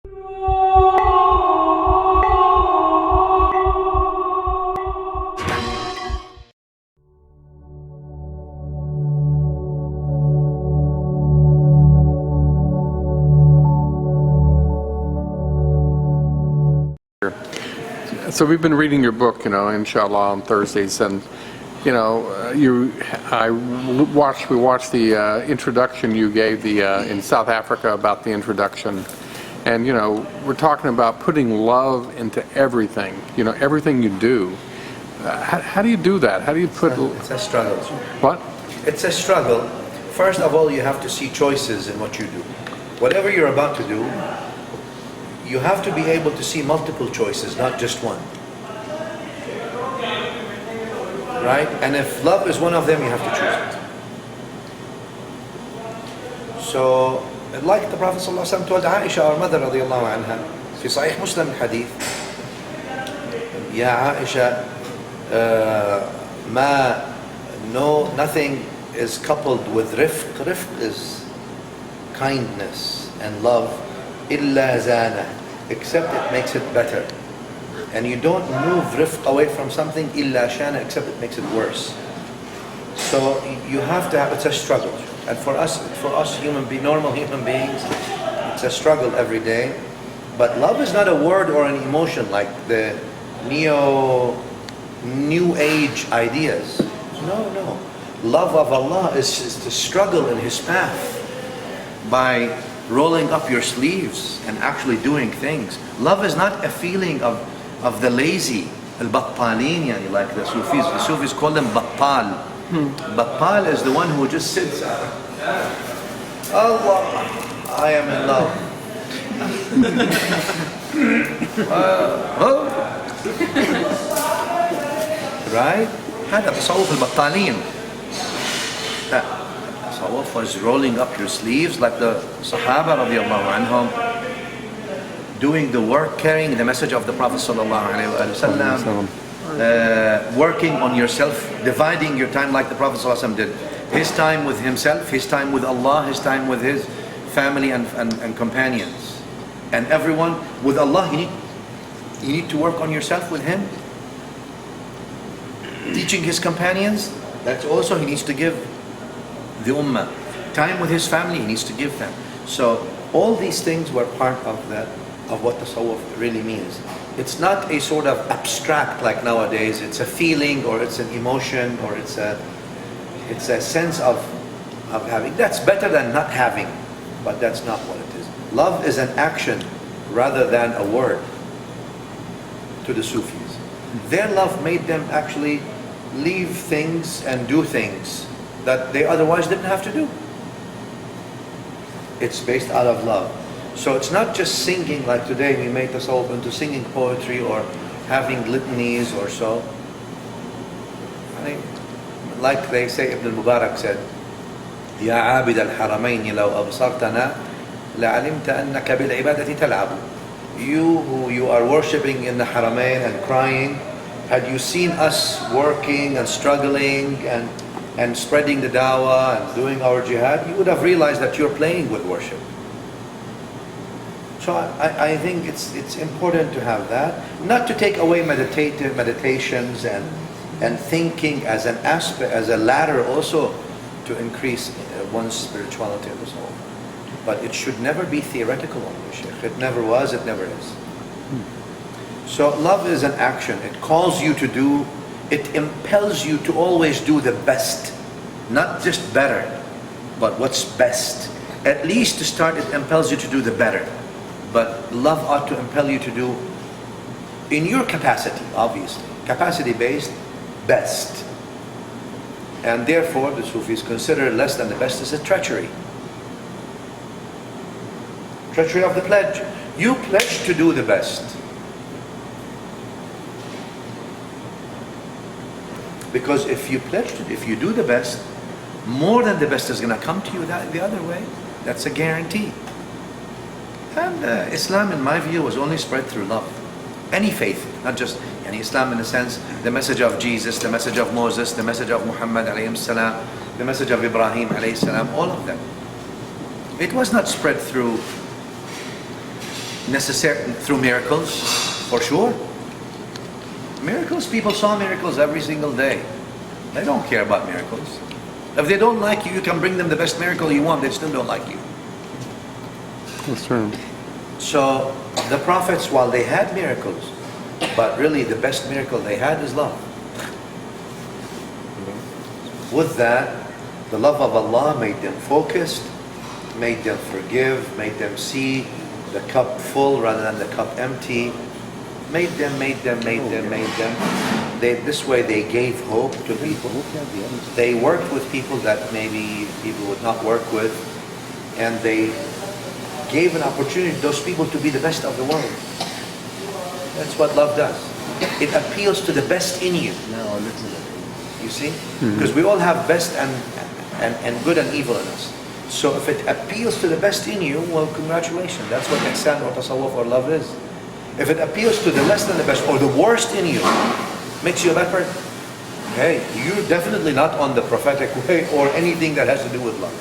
So we've been reading your book, inshallah, on Thursdays, and we watched the introduction you gave in South Africa about the introduction, and we're talking about putting love into everything, everything you do. How do you do that? How do you put? It's a struggle. What? It's a struggle. First of all, you have to see choices in what you do. Whatever you're about to do, you have to be able to see multiple choices, not just one. Right? And if love is one of them, you have to choose it. So, like the Prophet ﷺ told Aisha, our mother radiallahu anha, في صحيح مسلم الحديث, يا عائشة, nothing is coupled with rifq. Rifq is kindness and love, إلا زانه, except it makes it better. And you don't move rifq away from something illa shana, except it makes it worse. So you have to have, it's a struggle. And for us normal human beings, it's a struggle every day. But love is not a word or an emotion like the new age ideas. No. Love of Allah is to struggle in His path by rolling up your sleeves and actually doing things. Love is not a feeling of the lazy, al-battalin, like the Sufis. The Sufis call them battal. Battal is the one who just sits. Allah, I am in love. Right? هذا تصوف البطالين. Tasawwuf was rolling up your sleeves like the Sahaba radiallahu anhum, doing the work, carrying the message of the Prophet sallallahu alaihi wasallam, working on yourself, dividing your time like the Prophet sallallahu alaihi wasallam did. His time with himself, his time with Allah, his time with his family and companions. And everyone, with Allah, you need to work on yourself with Him. Teaching His companions, that's also He needs to give the ummah. Time with His family, He needs to give them. So all these things were part of what tasawwuf really means. It's not a sort of abstract like nowadays. It's a feeling, or it's an emotion, or it's a sense of having. That's better than not having, but that's not what it is. Love is an action rather than a word to the Sufis. Their love made them actually leave things and do things that they otherwise didn't have to do. It's based out of love. So it's not just singing like today we made tasawwuf into singing poetry or having litanies or so. Like they say, Ibn al-Mubarak said, يا عابد الحرمين لو أبصرتنا لعلمت أنك بالعبادة تلعب. You are worshipping in the Haramain and crying, had you seen us working and struggling and spreading the dawah and doing our jihad, you would have realized that you're playing with worship. So I think it's important to have that, not to take away meditations and thinking as an aspect, as a ladder also to increase one's spirituality and soul. But it should never be theoretical only, Shaykh. It never was, it never is. So love is an action. It calls you to do, it impels you to always do the best. Not just better, but what's best. At least to start, it impels you to do the better. But love ought to impel you to do, in your capacity, obviously, capacity-based, best. And therefore, the Sufis consider less than the best as a treachery. Treachery of the pledge. You pledge to do the best. Because if you pledge, if you do the best, more than the best is going to come to you the other way. That's a guarantee. And Islam, in my view, was only spread through love. Any faith, not just Islam in a sense, the message of Jesus, the message of Moses, the message of Muhammad alayhi salam, the message of Ibrahim alayhi salam, all of them. It was not spread through necessary through miracles, for sure. Miracles, people saw miracles every single day. They don't care about miracles. If they don't like you, you can bring them the best miracle you want, they still don't like you. That's true. So the prophets, while they had miracles, but really the best miracle they had is love. With that, the love of Allah made them focused, made them forgive, made them see the cup full rather than the cup empty, made them. This way they gave hope to people. They worked with people that maybe people would not work with, and they gave an opportunity to those people to be the best of the world. That's what love does. It appeals to the best in you. You see? Because we all have best and good and evil in us. So if it appeals to the best in you, well, congratulations. That's what ihsan or tasawwuf or love is. If it appeals to the less than the best or the worst in you, makes you a bad person. Okay, you're definitely not on the prophetic way or anything that has to do with love.